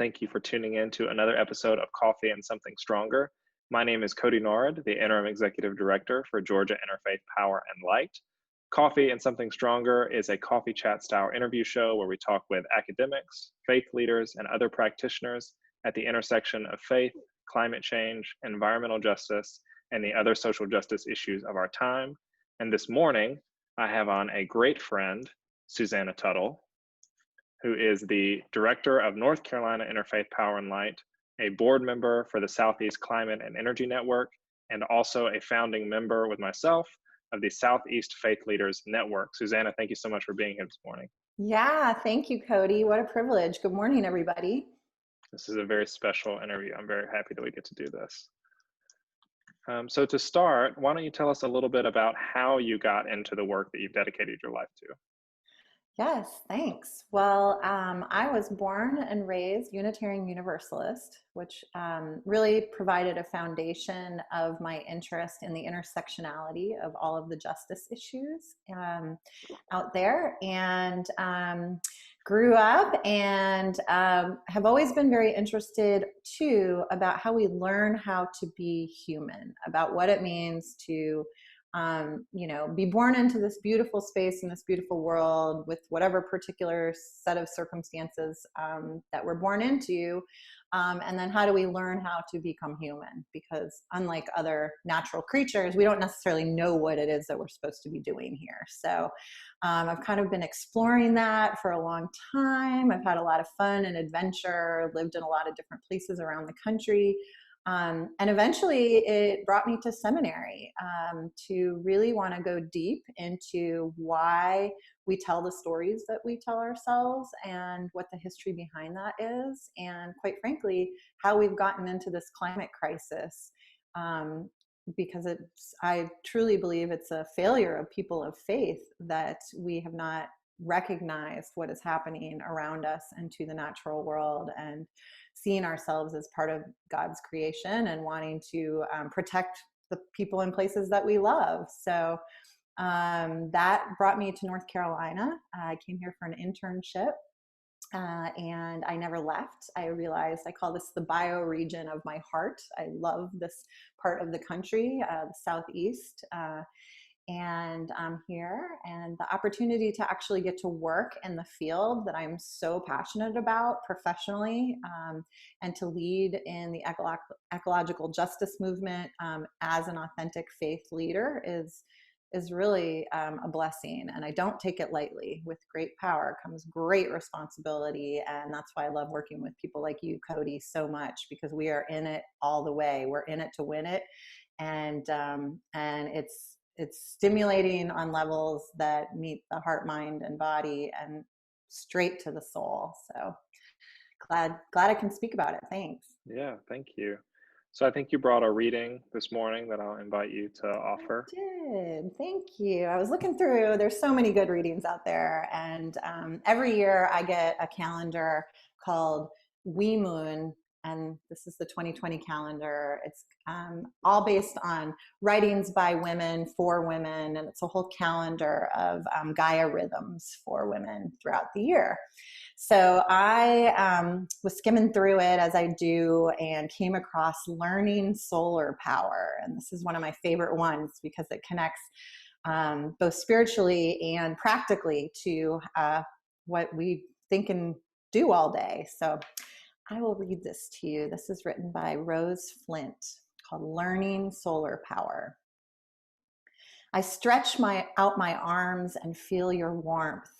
Thank you for tuning in to another episode of Coffee and Something Stronger. My name is Cody Norrid, the Interim Executive Director for Georgia Interfaith Power and Light. Coffee and Something Stronger is a coffee chat style interview show where we talk with academics, faith leaders, and other practitioners at the intersection of faith, climate change, environmental justice, and the other social justice issues of our time. And this morning, I have on a great friend, Susannah Tuttle, who is the Director of North Carolina Interfaith Power and Light, a board member for the Southeast Climate and Energy Network, and also a founding member with myself of the Southeast Faith Leaders Network. Susannah, thank you so much for being here this morning. Yeah, thank you, Cody. What a privilege. Good morning, everybody. This is a very special interview. I'm very happy that we get to do this. So to start, why don't you tell us a little bit about how you got into the work that you've dedicated your life to? Yes, thanks. Well, I was born and raised Unitarian Universalist, which really provided a foundation of my interest in the intersectionality of all of the justice issues out there, and grew up and have always been very interested too about how we learn how to be human, about what it means to be born into this beautiful space in this beautiful world with whatever particular set of circumstances that we're born into. And then how do we learn how to become human? Because unlike other natural creatures, we don't necessarily know what it is that we're supposed to be doing here. So I've kind of been exploring that for a long time. I've had a lot of fun and adventure, lived in a lot of different places around the country. And eventually it brought me to seminary to really want to go deep into why we tell the stories that we tell ourselves and what the history behind that is. And quite frankly, how we've gotten into this climate crisis. Because I truly believe it's a failure of people of faith that we have not recognized what is happening around us and to the natural world, and seeing ourselves as part of God's creation and wanting to protect the people and places that we love. So that brought me to North Carolina. I came here for an internship and I never left. I realized I call this the bioregion of my heart. I love this part of the country, the Southeast. And I'm here, and the opportunity to actually get to work in the field that I'm so passionate about professionally, and to lead in the ecological justice movement as an authentic faith leader is really a blessing, and I don't take it lightly. With great power comes great responsibility, and that's why I love working with people like you, Cody, so much, because we are in it all the way. We're in it to win it, and it's stimulating on levels that meet the heart, mind, and body, and straight to the soul. So glad I can speak about it. Thanks. Yeah, thank you. So I think you brought a reading this morning that I'll invite you to offer. I did. Thank you. I was looking through, there's so many good readings out there. And every year I get a calendar called We Moon, and this is the 2020 calendar. It's all based on writings by women for women, and it's a whole calendar of Gaia rhythms for women throughout the year. So I was skimming through it, as I do, and came across Learning Solar Power. And this is one of my favorite ones because it connects both spiritually and practically to what we think and do all day. So I will read this to you. This is written by Rose Flint, called Learning Solar Power. I stretch out my arms and feel your warmth,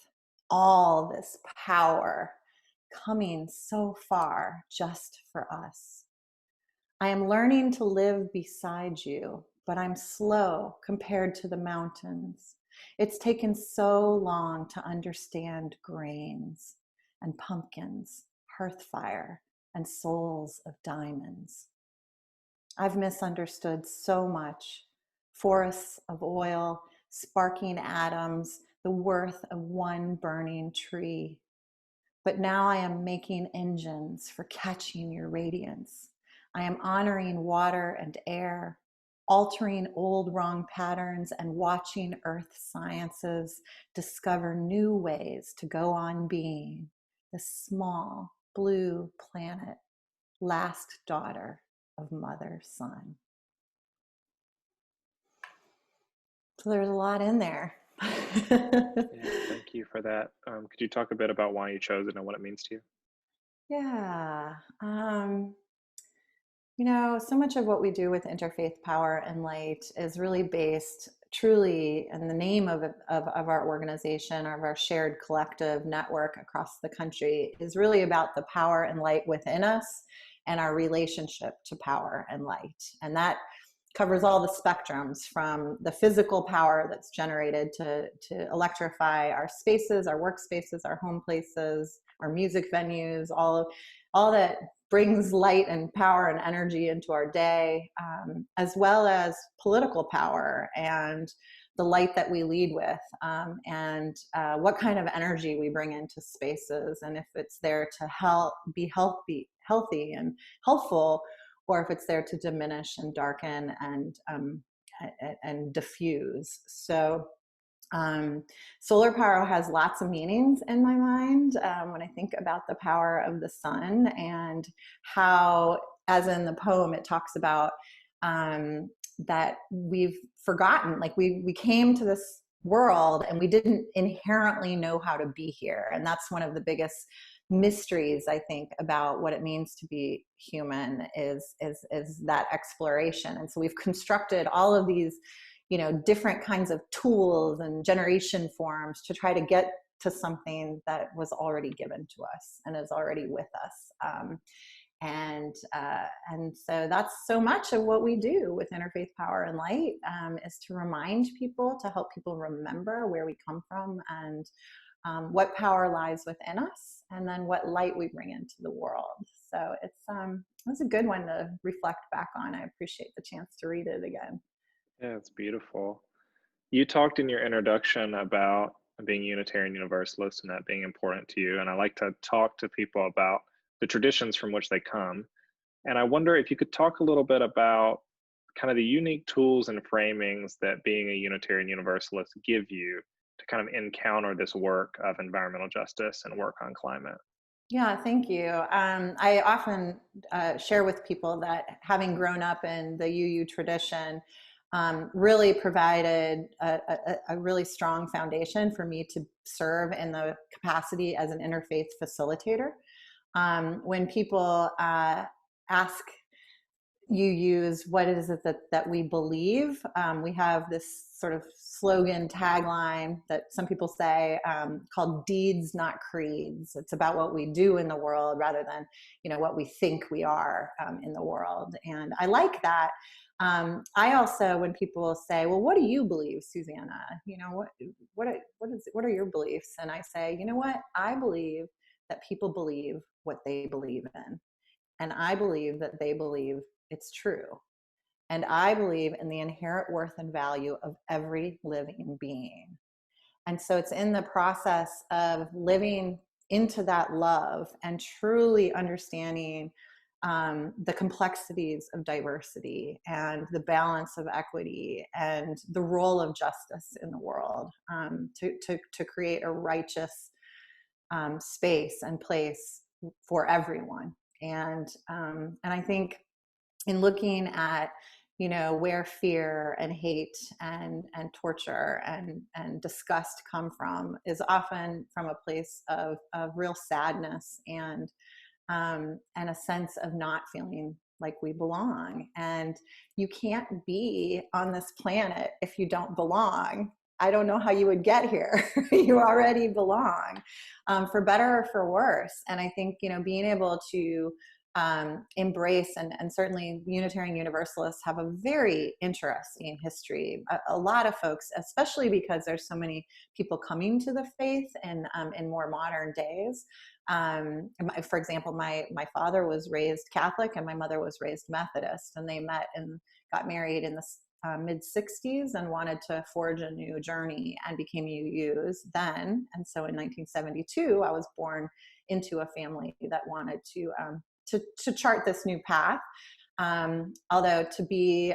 all this power coming so far just for us. I am learning to live beside you, but I'm slow compared to the mountains. It's taken so long to understand grains and pumpkins, hearth fire, and souls of diamonds. I've misunderstood so much. Forests of oil, sparking atoms, the worth of one burning tree. But now I am making engines for catching your radiance. I am honoring water and air, altering old wrong patterns, and watching earth sciences discover new ways to go on being, this small blue planet, last daughter of mother, sun. So there's a lot in there. Yeah, thank you for that. Could you talk a bit about why you chose it and what it means to you? Yeah. You know, so much of what we do with Interfaith Power and Light is really based truly in the name of our organization, of our shared collective network across the country, is really about the power and light within us and our relationship to power and light. And that covers all the spectrums from the physical power that's generated to electrify our spaces, our workspaces, our home places, our music venues, all that brings light and power and energy into our day, as well as political power and the light that we lead with, and what kind of energy we bring into spaces, and if it's there to be healthy and helpful, or if it's there to diminish and darken and diffuse. So solar power has lots of meanings in my mind when I think about the power of the sun, and how, as in the poem, it talks about that we've forgotten, like we came to this world and we didn't inherently know how to be here. And that's one of the biggest mysteries, I think, about what it means to be human is that exploration. And so we've constructed all of these, you know, different kinds of tools and generation forms to try to get to something that was already given to us and is already with us. And so that's so much of what we do with Interfaith Power and Light, is to remind people, to help people remember where we come from, and what power lies within us, and then what light we bring into the world. So it's a good one to reflect back on. I appreciate the chance to read it again. Yeah, it's beautiful. You talked in your introduction about being Unitarian Universalist and that being important to you. And I like to talk to people about the traditions from which they come. And I wonder if you could talk a little bit about kind of the unique tools and framings that being a Unitarian Universalist give you to kind of encounter this work of environmental justice and work on climate. Yeah, thank you. I often share with people that having grown up in the UU tradition really provided a really strong foundation for me to serve in the capacity as an interfaith facilitator. When people ask UUs what is it that we believe, we have this sort of slogan tagline that some people say, called "Deeds, Not Creeds." It's about what we do in the world rather than, you know, what we think we are in the world. And I like that. I also, when people say, "Well, what do you believe, Susannah? You know, what are your beliefs?" And I say, "You know what? I believe that people believe what they believe in, and I believe that they believe it's true. And I believe in the inherent worth and value of every living being." And so it's in the process of living into that love and truly understanding the complexities of diversity and the balance of equity and the role of justice in the world, to create a righteous space and place for everyone. And I think in looking at, you know, where fear and hate and torture and disgust come from is often from a place of real sadness and a sense of not feeling like we belong. And you can't be on this planet if you don't belong. I don't know how you would get here. You already belong, for better or for worse. And I think, you know, being able to embrace, and certainly Unitarian Universalists have a very interesting history. A lot of folks, especially because there's so many people coming to the faith in more modern days. For example, my father was raised Catholic and my mother was raised Methodist, and they met and got married in the mid 60s and wanted to forge a new journey and became UUs then. And so in 1972, I was born into a family that wanted to chart this new path. Although to be,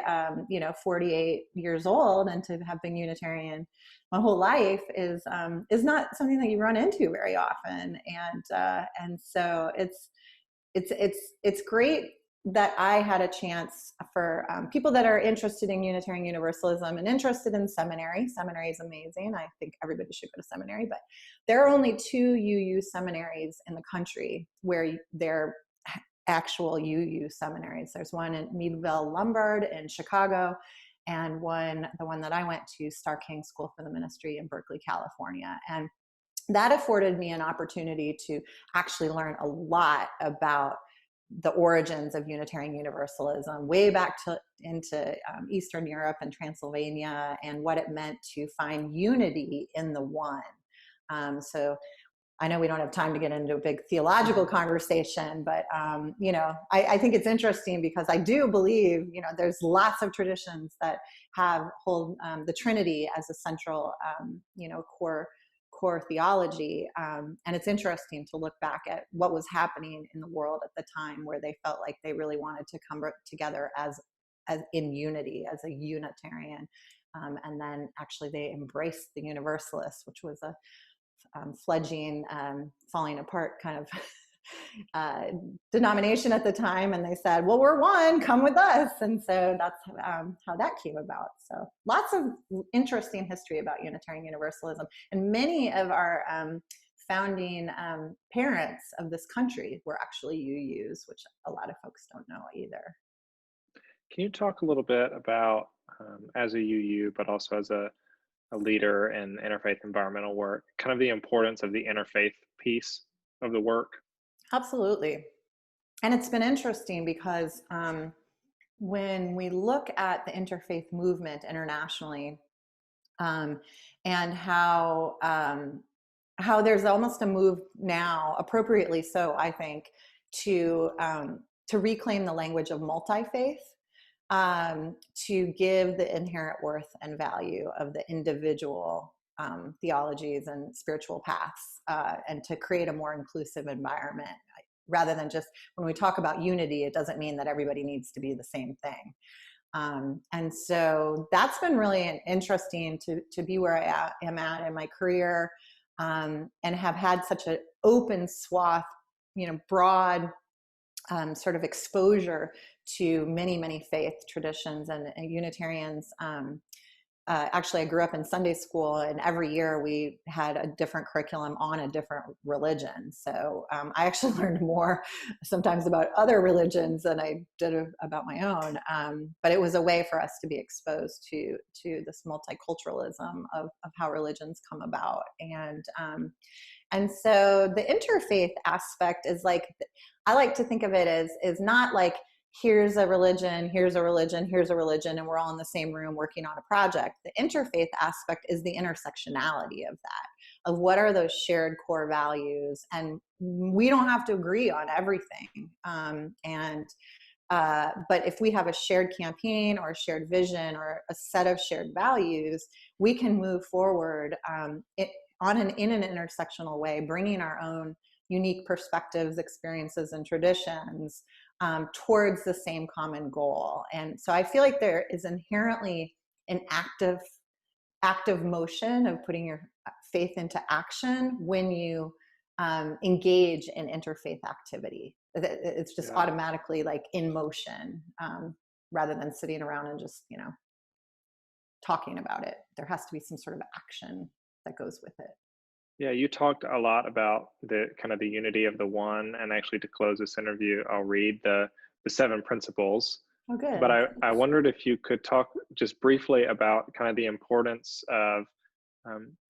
48 years old and to have been Unitarian my whole life is not something that you run into very often. And so it's great that I had a chance for people that are interested in Unitarian Universalism and interested in seminary. Seminary is amazing. I think everybody should go to seminary, but there are only 2 UU seminaries in the country where they're actual UU seminaries. There's one in Meadville Lombard in Chicago, and the one that I went to, Star King School for the Ministry in Berkeley, California. And that afforded me an opportunity to actually learn a lot about the origins of Unitarian Universalism, way back into Eastern Europe and Transylvania, and what it meant to find unity in the one. So I know we don't have time to get into a big theological conversation, but I think it's interesting because I do believe there's lots of traditions that hold the Trinity as a central core theology, and it's interesting to look back at what was happening in the world at the time where they felt like they really wanted to come together as in unity as a Unitarian, and then actually they embraced the Universalists, which was a fledgling, falling apart kind of denomination at the time, and they said, well, we're one, come with us. And so that's how that came about. So lots of interesting history about Unitarian Universalism, and many of our founding parents of this country were actually UUs, which a lot of folks don't know either. Can you talk a little bit about, as a UU, but also as a leader in interfaith environmental work, kind of the importance of the interfaith piece of the work? Absolutely. And it's been interesting because when we look at the interfaith movement internationally, and how there's almost a move now, appropriately so, I think, to reclaim the language of multi-faith, to give the inherent worth and value of the individual theologies and spiritual paths, and to create a more inclusive environment, rather than just, when we talk about unity, it doesn't mean that everybody needs to be the same thing. And so that's been really interesting to be where I am at in my career, and have had such an open swath, broad sort of exposure to many, many faith traditions and Unitarians. Actually, I grew up in Sunday school, and every year we had a different curriculum on a different religion. So I actually learned more sometimes about other religions than I did about my own. But it was a way for us to be exposed to this multiculturalism of how religions come about. And so the interfaith aspect is like, I like to think of it as not like, here's a religion, here's a religion, here's a religion, and we're all in the same room working on a project. The interfaith aspect is the intersectionality of that, of what are those shared core values. And we don't have to agree on everything. But if we have a shared campaign or a shared vision or a set of shared values, we can move forward in an intersectional way, bringing our own unique perspectives, experiences, and traditions towards the same common goal. And so I feel like there is inherently an active motion of putting your faith into action when you engage in interfaith activity. It's just automatically like in motion, rather than sitting around and just, talking about it. There has to be some sort of action that goes with it. Yeah, you talked a lot about the kind of the unity of the one, and actually to close this interview, I'll read the 7 principles. Oh, good. But I wondered if you could talk just briefly about kind of the importance of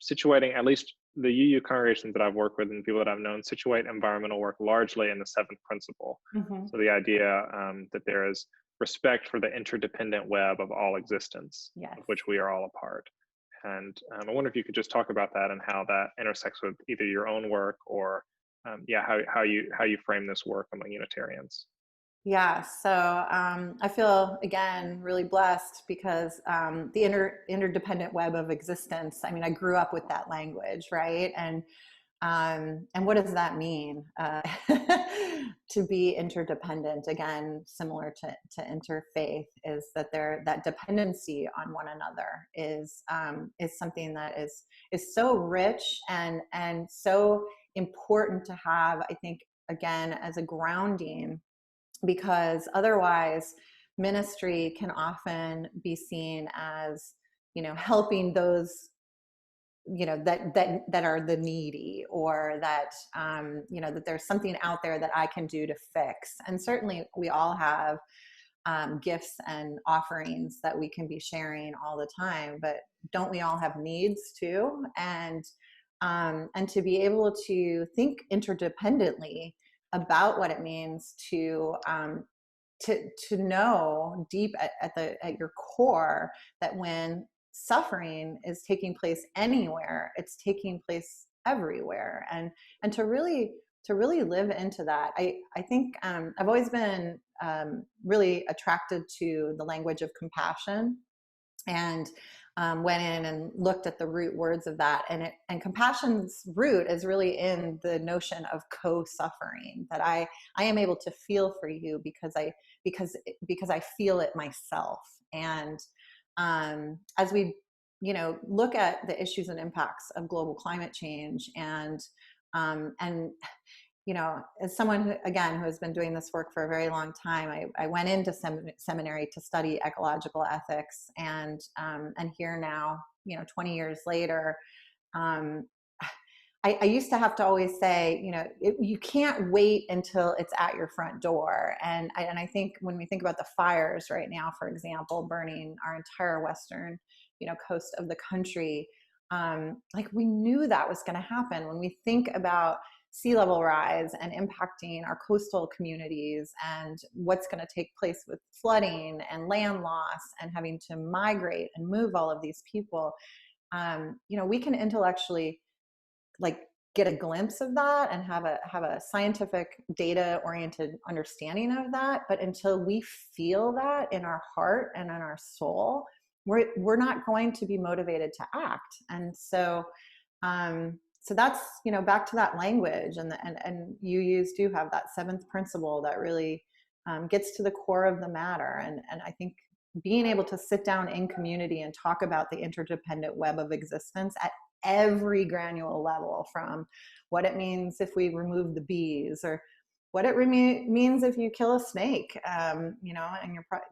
situating, at least the UU congregations that I've worked with and people that I've known, situate environmental work largely in the 7th principle. Mm-hmm. So the idea that there is respect for the interdependent web of all existence, yes, of which we are all a part. And I wonder if you could just talk about that and how that intersects with either your own work or, how you frame this work among Unitarians. Yeah, so I feel, again, really blessed because the interdependent web of existence, I mean, I grew up with that language, right? And what does that mean? to be interdependent, again, similar to interfaith, is that that dependency on one another is something that is so rich and so important to have, I think, again, as a grounding, because otherwise ministry can often be seen as, helping those, that are the needy, or that, that there's something out there that I can do to fix. And certainly we all have gifts and offerings that we can be sharing all the time, but don't we all have needs too? And to be able to think interdependently about what it means to know deep at your core that when suffering is taking place anywhere, it's taking place everywhere, and to really live into that. I think I've always been really attracted to the language of compassion, and went in and looked at the root words of that, and compassion's root is really in the notion of co-suffering, that I am able to feel for you because I feel it myself. And as we look at the issues and impacts of global climate change, and as someone who has been doing this work for a very long time, I went into seminary to study ecological ethics, and here now, 20 years later, I used to have to always say, you can't wait until it's at your front door. And I think when we think about the fires right now, for example, burning our entire western, coast of the country, like we knew that was going to happen. When we think about sea level rise and impacting our coastal communities, and what's going to take place with flooding and land loss and having to migrate and move all of these people, we can intellectually get a glimpse of that and have a scientific data oriented understanding of that. But until we feel that in our heart and in our soul, we're not going to be motivated to act. And so that's, back to that language, and UUs do have that seventh principle that really gets to the core of the matter. And I think being able to sit down in community and talk about the interdependent web of existence at every granular level, from what it means if we remove the bees, or what it means if you kill a snake, and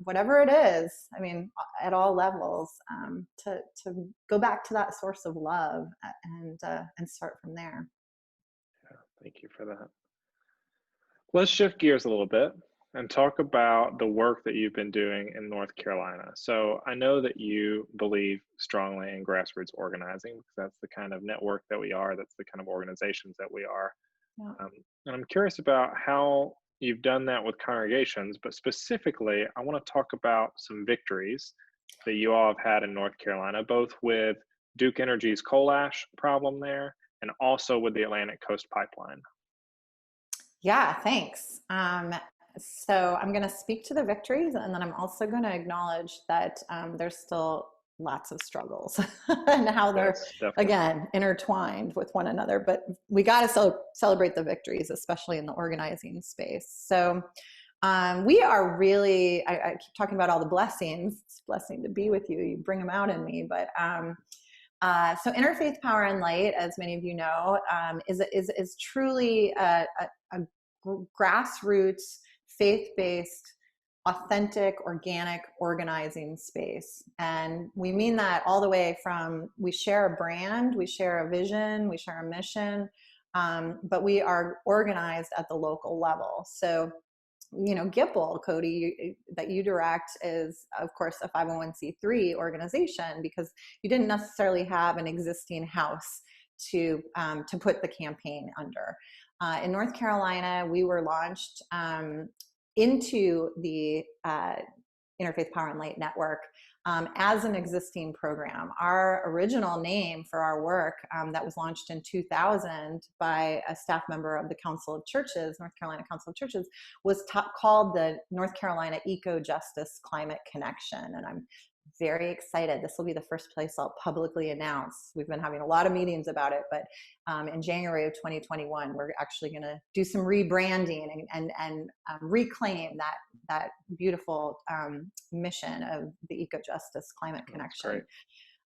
whatever it is, at all levels, to go back to that source of love, and start from there. Yeah, thank you for that. Let's shift gears a little bit and talk about the work that you've been doing in North Carolina. So I know that you believe strongly in grassroots organizing, because that's the kind of network that we are, that's the kind of organizations that we are. Yeah. And I'm curious about how you've done that with congregations, but specifically, I want to talk about some victories that you all have had in North Carolina, both with Duke Energy's coal ash problem there, and also with the Atlantic Coast Pipeline. Yeah, thanks. So I'm going to speak to the victories, and then I'm also going to acknowledge that there's still lots of struggles and how they're, again, intertwined with one another. But we got to celebrate the victories, especially in the organizing space. So we are really, I keep talking about all the blessings. It's a blessing to be with you. You bring them out in me. But so Interfaith Power and Light, as many of you know, is truly a grassroots, faith-based, authentic, organic organizing space. And we mean that all the way from, we share a brand, we share a vision, we share a mission, but we are organized at the local level. So, GIPL, Cody, that you direct, is of course a 501c3 organization, because you didn't necessarily have an existing house to put the campaign under. In North Carolina, we were launched into the Interfaith Power and Light Network as an existing program. Our original name for our work, that was launched in 2000 by a staff member of the Council of Churches, North Carolina Council of Churches, was called the North Carolina Eco Justice Climate Connection. And I'm very excited. This will be the first place I'll publicly announce. We've been having a lot of meetings about it, but in January of 2021, we're actually going to do some rebranding and reclaim that beautiful mission of the Eco-Justice Climate Connection.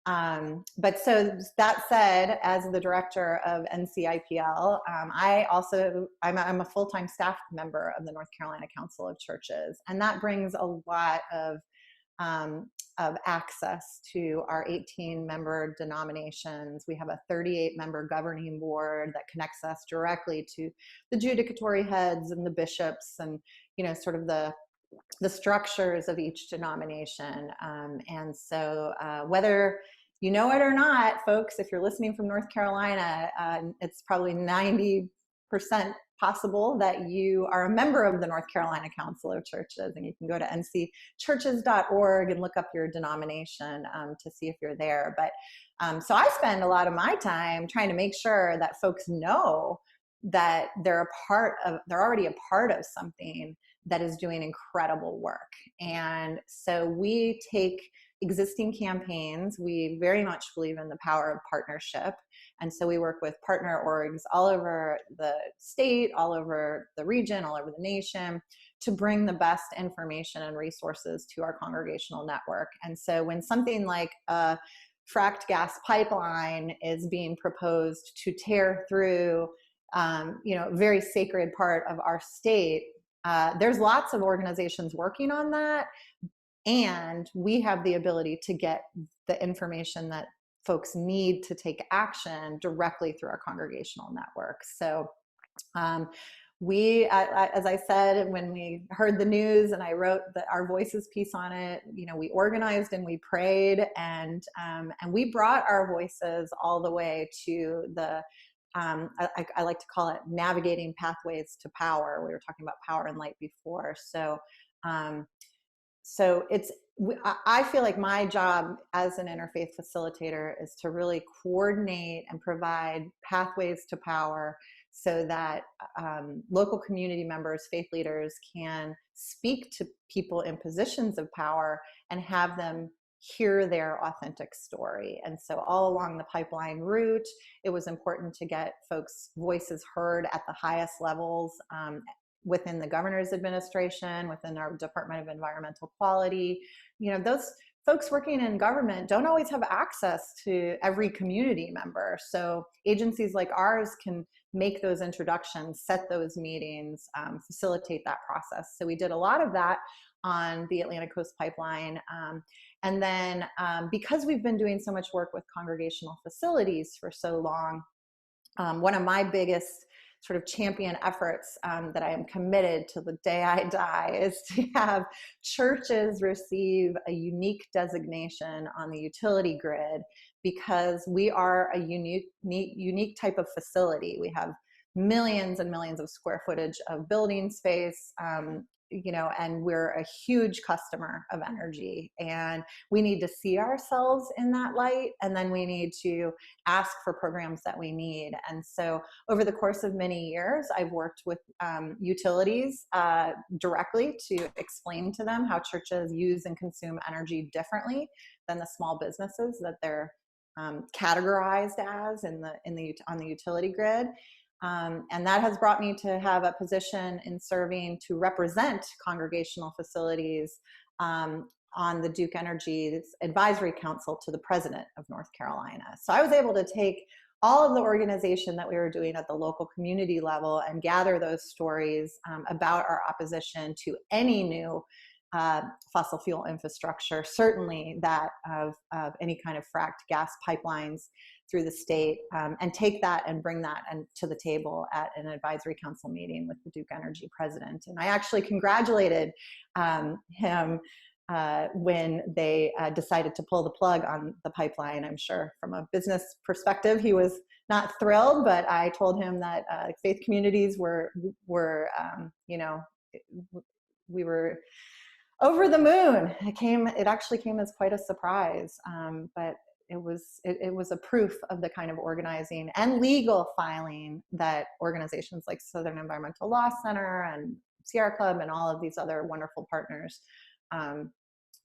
But so that said, as the director of NCIPL, I'm a full-time staff member of the North Carolina Council of Churches, and that brings a lot of access to our 18-member denominations. We have a 38-member governing board that connects us directly to the judicatory heads and the bishops, and sort of the structures of each denomination. And so whether you know it or not, folks, if you're listening from North Carolina, it's probably 90% possible that you are a member of the North Carolina Council of Churches, and you can go to ncchurches.org and look up your denomination to see if you're there. But so I spend a lot of my time trying to make sure that folks know that they're already a part of something that is doing incredible work. And so we take existing campaigns. We very much believe in the power of partnership. And so we work with partner orgs all over the state, all over the region, all over the nation, to bring the best information and resources to our congregational network. And so when something like a fracked gas pipeline is being proposed to tear through a very sacred part of our state, there's lots of organizations working on that, and we have the ability to get the information that folks need to take action directly through our congregational network. So we, as I said, when we heard the news and I wrote our Voices piece on it, we organized and we prayed, and we brought our voices all the way to the I like to call it navigating pathways to power. We were talking about power and light before. So I feel like my job as an interfaith facilitator is to really coordinate and provide pathways to power so that local community members, faith leaders can speak to people in positions of power and have them hear their authentic story. And so all along the pipeline route, it was important to get folks' voices heard at the highest levels within the governor's administration, within our Department of Environmental Quality. Those folks working in government don't always have access to every community member. So agencies like ours can make those introductions, set those meetings, facilitate that process. So we did a lot of that on the Atlantic Coast Pipeline. And then because we've been doing so much work with congregational facilities for so long, one of my biggest sort of champion efforts that I am committed to the day I die is to have churches receive a unique designation on the utility grid, because we are a unique type of facility. We have millions and millions of square footage of building space, and we're a huge customer of energy, and we need to see ourselves in that light, and then we need to ask for programs that we need. And so over the course of many years, I've worked with utilities directly to explain to them how churches use and consume energy differently than the small businesses that they're categorized as on the utility grid. And that has brought me to have a position in serving to represent congregational facilities on the Duke Energy's advisory council to the president of North Carolina. So I was able to take all of the organization that we were doing at the local community level and gather those stories about our opposition to any new fossil fuel infrastructure, certainly that of any kind of fracked gas pipelines through the state, and take that and bring that to the table at an advisory council meeting with the Duke Energy president. And I actually congratulated him when they decided to pull the plug on the pipeline. I'm sure from a business perspective, he was not thrilled, but I told him that faith communities were we were over the moon. It actually came as quite a surprise, but it was a proof of the kind of organizing and legal filing that organizations like Southern Environmental Law Center and Sierra Club and all of these other wonderful partners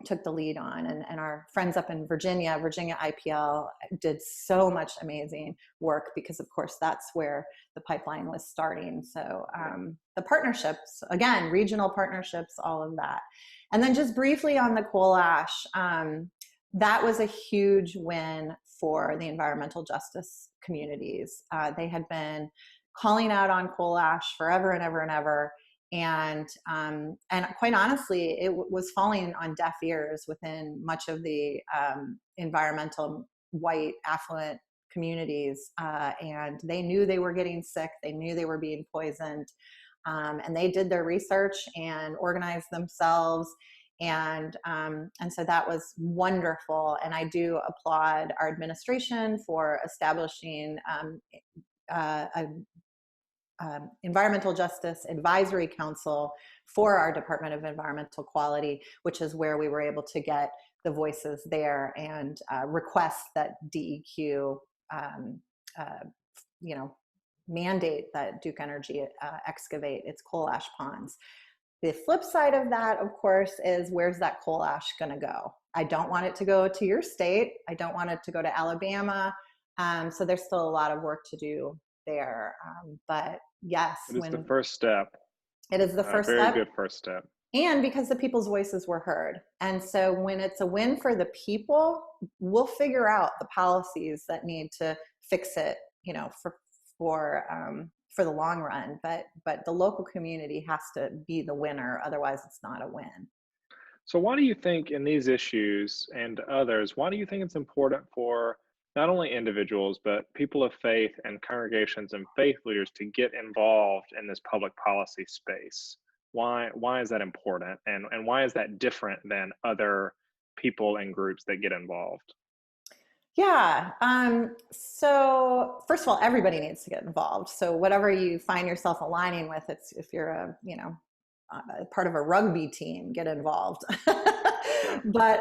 took the lead on, and our friends up in Virginia IPL did so much amazing work, because of course that's where the pipeline was starting. So the partnerships, again, regional partnerships, all of that. And then just briefly on the coal ash, that was a huge win for the environmental justice communities. They had been calling out on coal ash forever and ever and ever. And quite honestly, it was falling on deaf ears within much of the environmental white affluent communities, and they knew they were getting sick. They knew they were being poisoned, and they did their research and organized themselves. And so that was wonderful. And I do applaud our administration for establishing a Environmental Justice Advisory Council for our Department of Environmental Quality, which is where we were able to get the voices there and request that DEQ, mandate that Duke Energy excavate its coal ash ponds. The flip side of that, of course, is where's that coal ash going to go? I don't want it to go to your state. I don't want it to go to Alabama. So there's still a lot of work to do there. But yes, it is the first step. It is the first step. Very good first step. And because the people's voices were heard. And so when it's a win for the people, we'll figure out the policies that need to fix it, for the long run. But the local community has to be the winner. Otherwise, it's not a win. So why do you think in these issues and others, why do you think it's important for not only individuals, but people of faith and congregations and faith leaders to get involved in this public policy space? Why is that important? And why is that different than other people and groups that get involved? Yeah. So first of all, everybody needs to get involved. So whatever you find yourself aligning with, if you're a part of a rugby team, get involved. But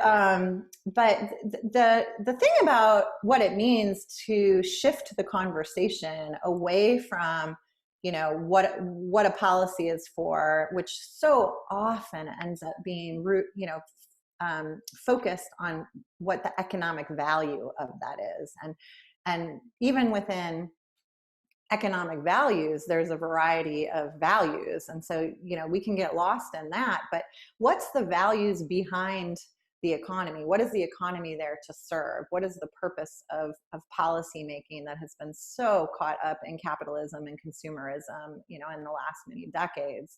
the thing about what it means to shift the conversation away from what a policy is for, which so often ends up being focused on what the economic value of that is, and even within economic values, there's a variety of values. And so, we can get lost in that, but what's the values behind the economy? What is the economy there to serve? What is the purpose of policy making that has been so caught up in capitalism and consumerism, in the last many decades?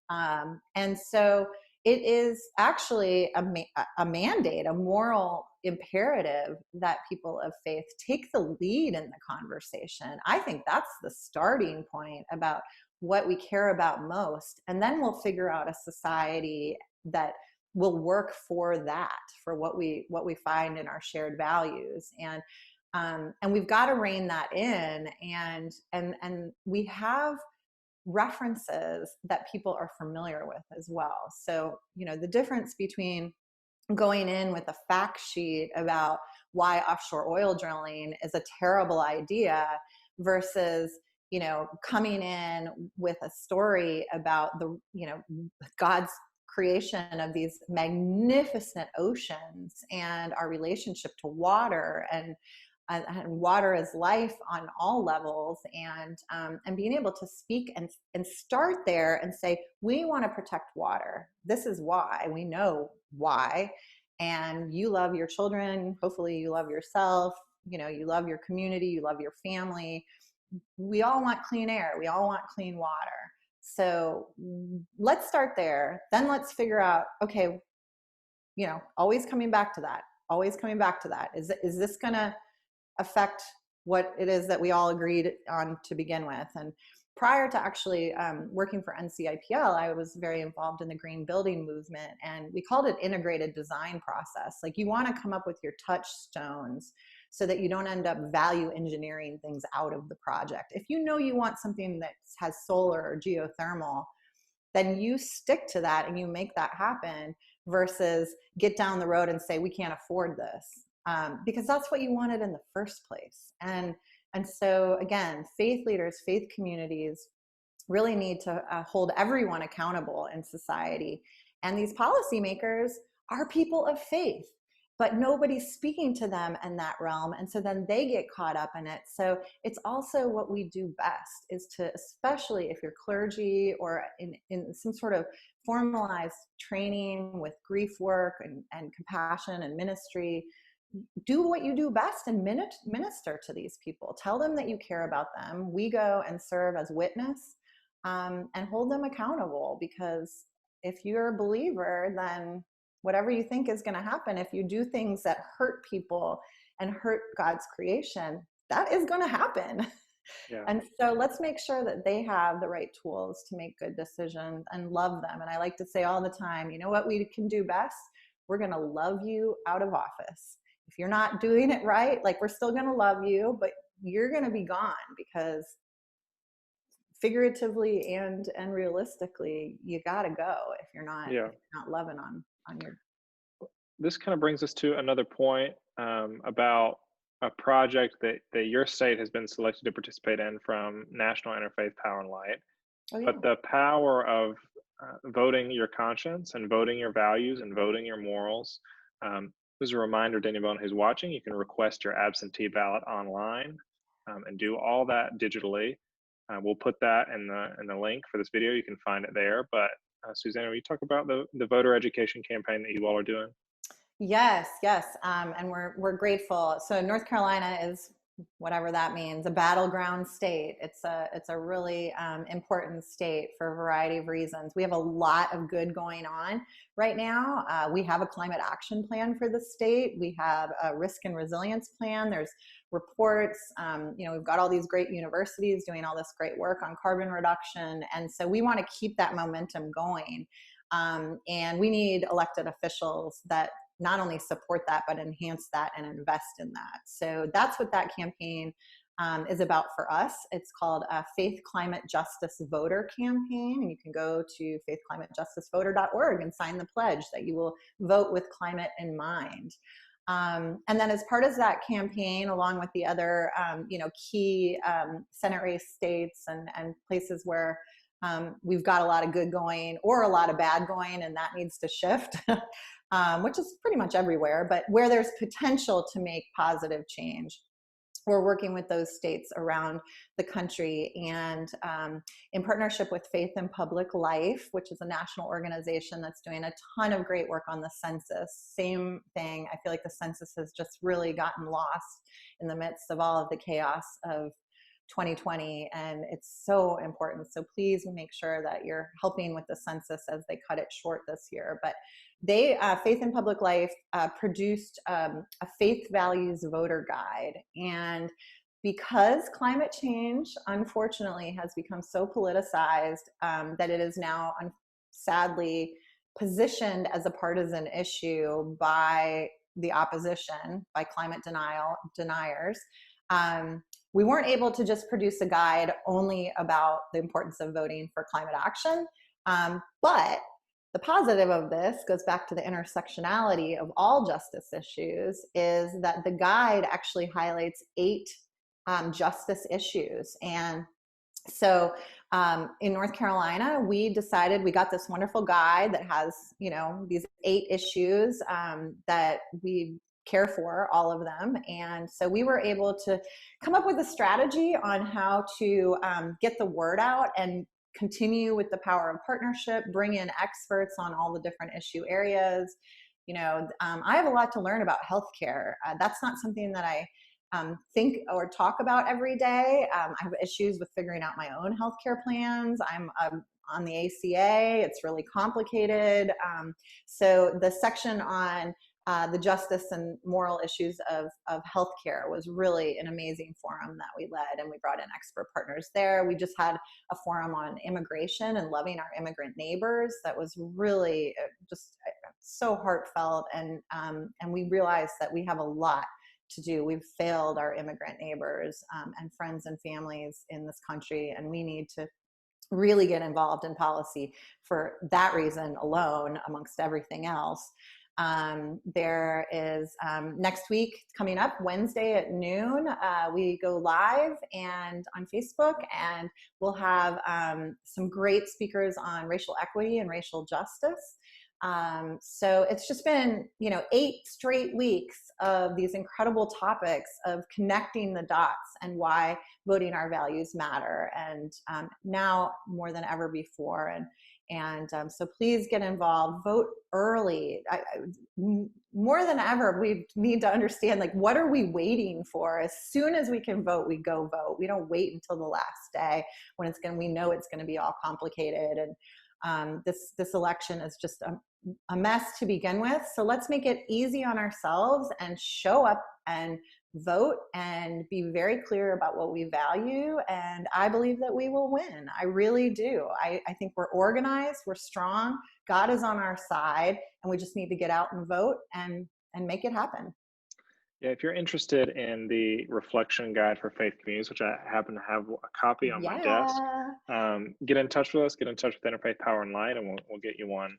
And so it is actually a mandate, a moral imperative that people of faith take the lead in the conversation. I think that's the starting point about what we care about most. And then we'll figure out a society that will work for that, for what we find in our shared values. And we've got to rein that in. And we have references that people are familiar with as well. So, the difference between going in with a fact sheet about why offshore oil drilling is a terrible idea versus, coming in with a story about God's creation of these magnificent oceans and our relationship to water, and water is life on all levels, and being able to speak and start there and say, we want to protect water. This is why. We know why. And you love your children. Hopefully you love yourself. You love your community. You love your family. We all want clean air. We all want clean water. So let's start there. Then let's figure out, okay, always coming back to that. Always coming back to that. Is this going to affect what it is that we all agreed on to begin with? And prior to actually working for NCIPL, I was very involved in the green building movement, and we called it integrated design process. Like, you want to come up with your touchstones so that you don't end up value engineering things out of the project. If you want something that has solar or geothermal, then you stick to that and you make that happen, versus get down the road and say, we can't afford this. Because that's what you wanted in the first place. And so again, faith leaders, faith communities really need to hold everyone accountable in society. And these policymakers are people of faith, but nobody's speaking to them in that realm. And so then they get caught up in it. So it's also what we do best is to, especially if you're clergy or in some sort of formalized training with grief work and compassion and ministry, do what you do best and minister to these people. Tell them that you care about them. We go and serve as witness, and hold them accountable, because if you're a believer, then whatever you think is going to happen, if you do things that hurt people and hurt God's creation, that is going to happen. Yeah. And so let's make sure that they have the right tools to make good decisions and love them. And I like to say all the time, you know what we can do best? We're going to love you out of office. If you're not doing it right, like, we're still going to love you, but you're going to be gone, because figuratively and realistically, you got to go if you're Yeah. not loving on your. This kind of brings us to another point, about a project that your state has been selected to participate in from National Interfaith Power and Light. Oh yeah. But the power of voting your conscience and voting your values and voting your morals. As a reminder to anyone who's watching, you can request your absentee ballot online, and do all that digitally. We'll put that in the link for this video. You can find it there. But Susannah, will you talk about the voter education campaign that you all are doing? Yes, yes, and we're grateful. So North Carolina is, whatever that means, a battleground state. It's a really important state for a variety of reasons. We have a lot of good going on right now. We have a climate action plan for the state. We have a risk and resilience plan. There's reports. We've got all these great universities doing all this great work on carbon reduction, and so we want to keep that momentum going. And we need elected officials that not only support that, but enhance that and invest in that. So that's what that campaign is about for us. It's called Faith Climate Justice Voter Campaign. And you can go to faithclimatejusticevoter.org and sign the pledge that you will vote with climate in mind. And then as part of that campaign, along with the other key Senate race states and places where we've got a lot of good going or a lot of bad going, and that needs to shift, which is pretty much everywhere, but where there's potential to make positive change. We're working with those states around the country, and in partnership with Faith in Public Life, which is a national organization that's doing a ton of great work on the census. Same thing. I feel like the census has just really gotten lost in the midst of all of the chaos of 2020, and it's so important. So please make sure that you're helping with the census as they cut it short this year. But they, Faith in Public Life, produced a faith values voter guide. And because climate change, unfortunately, has become so politicized that it is now, sadly, positioned as a partisan issue by the opposition, by climate deniers. We weren't able to just produce a guide only about the importance of voting for climate action, but the positive of this goes back to the intersectionality of all justice issues, is that the guide actually highlights 8 justice issues. And so in North Carolina, we decided, we got this wonderful guide that has, these 8 issues that we care for, all of them. And so we were able to come up with a strategy on how to get the word out and continue with the power of partnership, bring in experts on all the different issue areas. I have a lot to learn about healthcare. That's not something that I think or talk about every day. I have issues with figuring out my own healthcare plans. I'm on the ACA. It's really complicated. So the section on the justice and moral issues of healthcare was really an amazing forum that we led, and we brought in expert partners there. We just had a forum on immigration and loving our immigrant neighbors that was really just so heartfelt, and we realized that we have a lot to do. We've failed our immigrant neighbors and friends and families in this country, and we need to really get involved in policy for that reason alone, amongst everything else. There is next week coming up, Wednesday at noon, we go live and on Facebook, and we'll have some great speakers on racial equity and racial justice. So it's just been, 8 straight weeks of these incredible topics of connecting the dots and why voting our values matter. And now more than ever before. And so please get involved, vote early. More than ever, we need to understand, like, what are we waiting for? As soon as we can vote, we go vote. We don't wait until the last day when we know it's going to be all complicated. And this election is just a mess to begin with. So let's make it easy on ourselves and show up and vote and be very clear about what we value. And I believe that we will win. I really do. I think we're organized, we're strong, God is on our side, and we just need to get out and vote and make it happen. Yeah, if you're interested in the reflection guide for faith communities, which I happen to have a copy on my desk, get in touch with us, get in touch with Interfaith Power and Light, and we'll get you one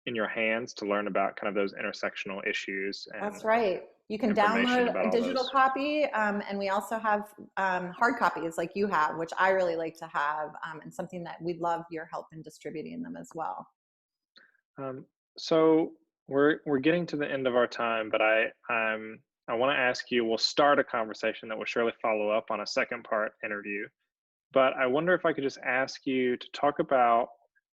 in your hands to learn about kind of those intersectional issues. And that's right. You can download a digital copy, and we also have hard copies like you have, which I really like to have, and something that we'd love your help in distributing them as well. So we're getting to the end of our time, but I want to ask you, we'll start a conversation that will surely follow up on a second part interview. But I wonder if I could just ask you to talk about,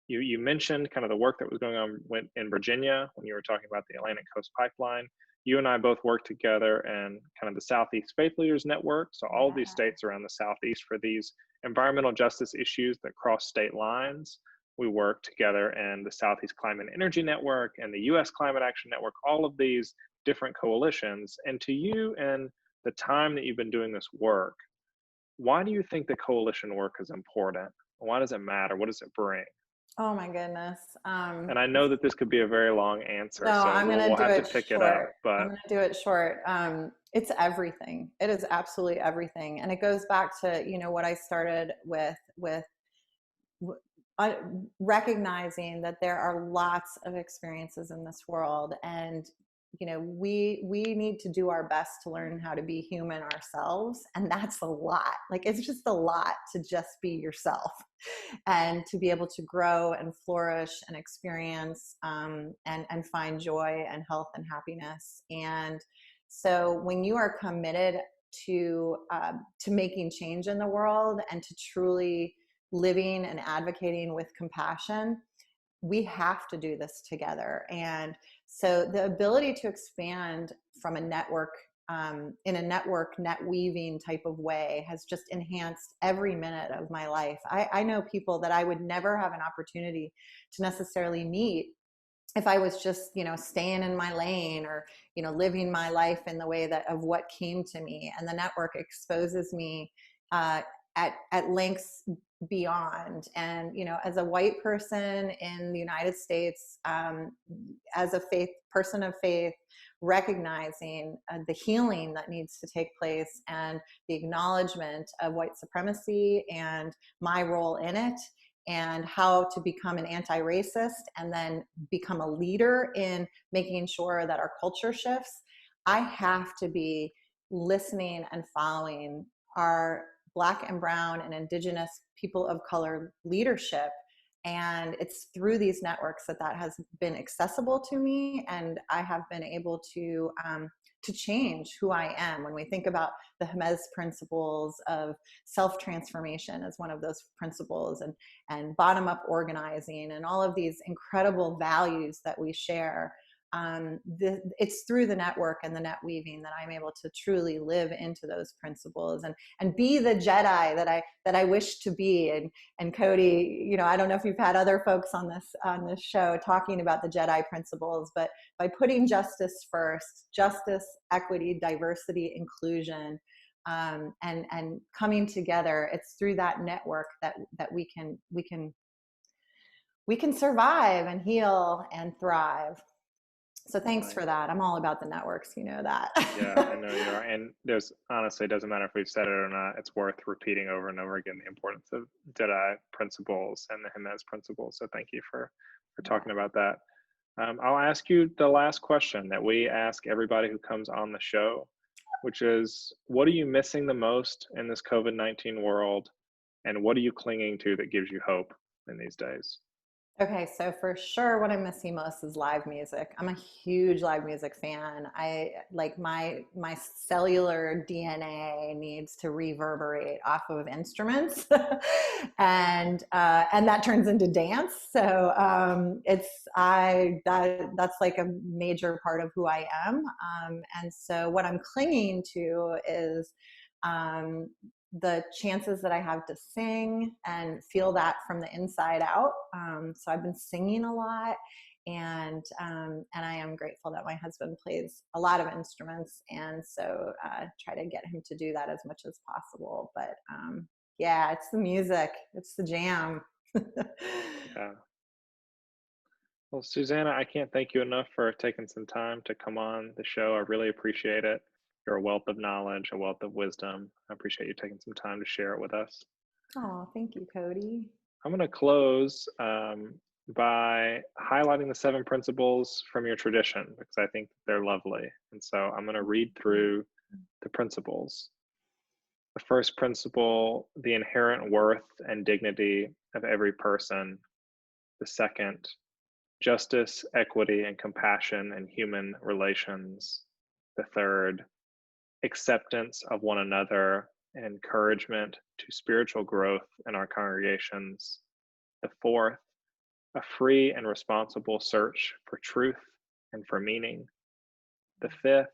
you mentioned kind of the work that was going on in Virginia when you were talking about the Atlantic Coast Pipeline. You and I both worked together in kind of the Southeast Faith Leaders Network. So all of these states around the Southeast for these environmental justice issues that cross state lines. We work together in the Southeast Climate and Energy Network and the U.S. Climate Action Network, all of these different coalitions. And to you, and the time that you've been doing this work, why do you think the coalition work is important? Why does it matter? What does it bring? Oh my goodness. And I know that this could be a very long answer, No, so I'm going to we'll do have it to pick short. it up. But I'm going to do it short. It's everything. It is absolutely everything. And it goes back to, what I started with recognizing that there are lots of experiences in this world, and we need to do our best to learn how to be human ourselves, and that's a lot. Like, it's just a lot to just be yourself and to be able to grow and flourish and experience and find joy and health and happiness. And so when you are committed to making change in the world and to truly living and advocating with compassion, we have to do this together. And so the ability to expand from a network, in a network net weaving type of way, has just enhanced every minute of my life. I know people that I would never have an opportunity to necessarily meet if I was just, staying in my lane or, living my life in the way of what came to me. And the network exposes me at lengths beyond. And, as a white person in the United States, as a person of faith, recognizing the healing that needs to take place and the acknowledgement of white supremacy and my role in it, and how to become an anti-racist and then become a leader in making sure that our culture shifts, I have to be listening and following our Black and Brown and Indigenous people of color leadership. And it's through these networks that has been accessible to me, and I have been able to change who I am. When we think about the Hermes principles of self-transformation as one of those principles, and bottom-up organizing, and all of these incredible values that we share, it's through the network and the net weaving that I'm able to truly live into those principles and be the Jedi that I wish to be. And Cody, I don't know if you've had other folks on this show talking about the Jedi principles, but by putting justice first, justice, equity, diversity, inclusion, and coming together, it's through that network that we can survive and heal and thrive. So thanks for that. I'm all about the networks, that. Yeah, I know you are. And there's honestly, it doesn't matter if we've said it or not, it's worth repeating over and over again the importance of Jedi principles and the Hermes principles. So thank you for talking about that. I'll ask you the last question that we ask everybody who comes on the show, which is, what are you missing the most in this COVID-19 world? And what are you clinging to that gives you hope in these days? Okay, so for sure, what I'm missing most is live music. I'm a huge live music fan. I like my cellular DNA needs to reverberate off of instruments, and that turns into dance. So it's I that that's like a major part of who I am. And so what I'm clinging to is um, the chances that I have to sing and feel that from the inside out. So I've been singing a lot, and I am grateful that my husband plays a lot of instruments, and so try to get him to do that as much as possible. But yeah, it's the music, it's the jam. Yeah. Well, Susannah, I can't thank you enough for taking some time to come on the show. I really appreciate it. You're a wealth of knowledge, a wealth of wisdom. I appreciate you taking some time to share it with us. Oh, thank you, Cody. I'm going to close by highlighting the 7 principles from your tradition because I think they're lovely. And so I'm going to read through the principles. The first principle, the inherent worth and dignity of every person. The second, justice, equity, and compassion in human relations. The third, acceptance of one another and encouragement to spiritual growth in our congregations. The fourth, a free and responsible search for truth and for meaning. The fifth,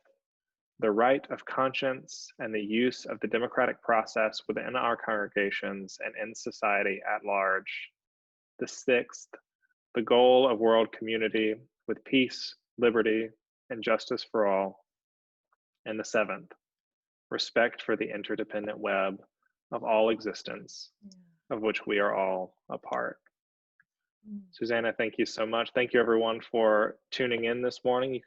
the right of conscience and the use of the democratic process within our congregations and in society at large. The sixth, the goal of world community with peace, liberty, and justice for all. And the seventh, respect for the interdependent web of all existence, of which we are all a part. Susannah, thank you so much. Thank you, everyone, for tuning in this morning. You